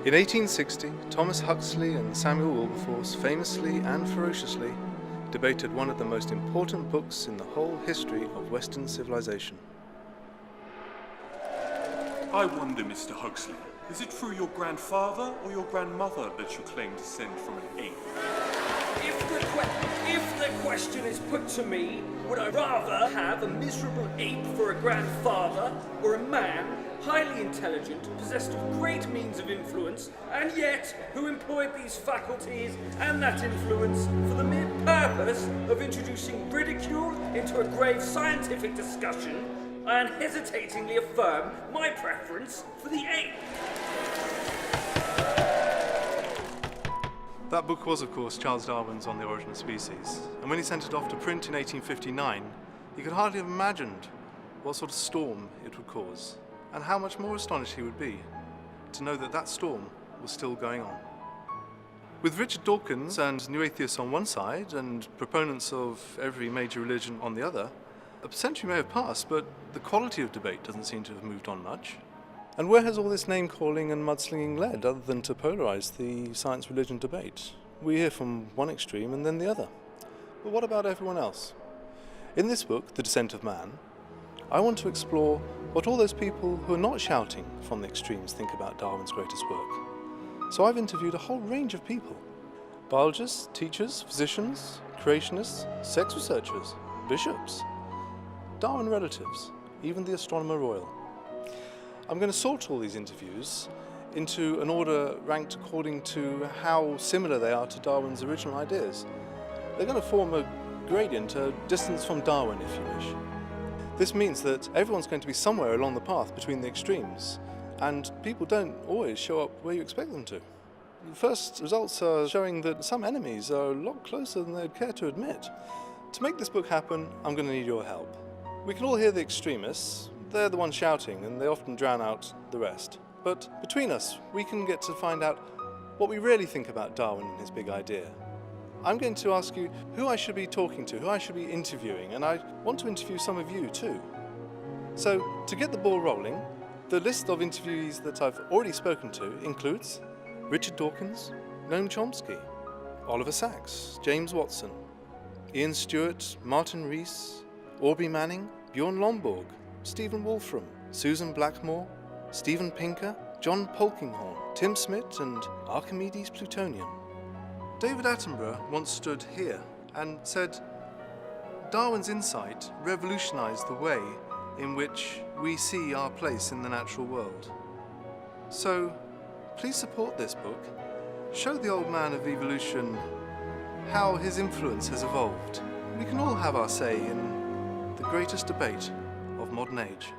In 1860, Thomas Huxley and Samuel Wilberforce famously and ferociously debated one of the most important books in the whole history of Western civilization. I wonder, Mr. Huxley, is it through your grandfather or your grandmother that you claim descent from an ape? If the question is put to me, would I rather have a miserable ape for a grandfather or a man, highly intelligent, possessed of great means of influence, and yet who employed these faculties and that influence for the mere purpose of introducing ridicule into a grave scientific discussion, I unhesitatingly affirm my preference for the ape. That book was, of course, Charles Darwin's On the Origin of Species, and when he sent it off to print in 1859, he could hardly have imagined what sort of storm it would cause, and how much more astonished he would be to know that that storm was still going on. With Richard Dawkins and new atheists on one side, and proponents of every major religion on the other, a century may have passed, but the quality of debate doesn't seem to have moved on much. And where has all this name-calling and mudslinging led, other than to polarize the science-religion debate? We hear from one extreme and then the other. But what about everyone else? In this book, The Dissent of Man, I want to explore what all those people who are not shouting from the extremes think about Darwin's greatest work. So I've interviewed a whole range of people. Biologists, teachers, physicians, creationists, sex researchers, bishops, Darwin relatives, even the Astronomer Royal. I'm going to sort all these interviews into an order ranked according to how similar they are to Darwin's original ideas. They're going to form a gradient, a distance from Darwin, if you wish. This means that everyone's going to be somewhere along the path between the extremes, and people don't always show up where you expect them to. The first results are showing that some enemies are a lot closer than they'd care to admit. To make this book happen, I'm going to need your help. We can all hear the extremists. They're the ones shouting, and they often drown out the rest. But between us, we can get to find out what we really think about Darwin and his big idea. I'm going to ask you who I should be talking to, who I should be interviewing, and I want to interview some of you too. So, to get the ball rolling, the list of interviewees that I've already spoken to includes Richard Dawkins, Noam Chomsky, Oliver Sacks, James Watson, Ian Stewart, Martin Rees, Aubrey Manning, Bjorn Lomborg, Stephen Wolfram, Susan Blackmore, Steven Pinker, John Polkinghorne, Tim Smith, and Archimedes Plutonian. David Attenborough once stood here and said, Darwin's insight revolutionized the way in which we see our place in the natural world. So, please support this book. Show the old man of evolution how his influence has evolved. We can all have our say in the greatest debate of modern age.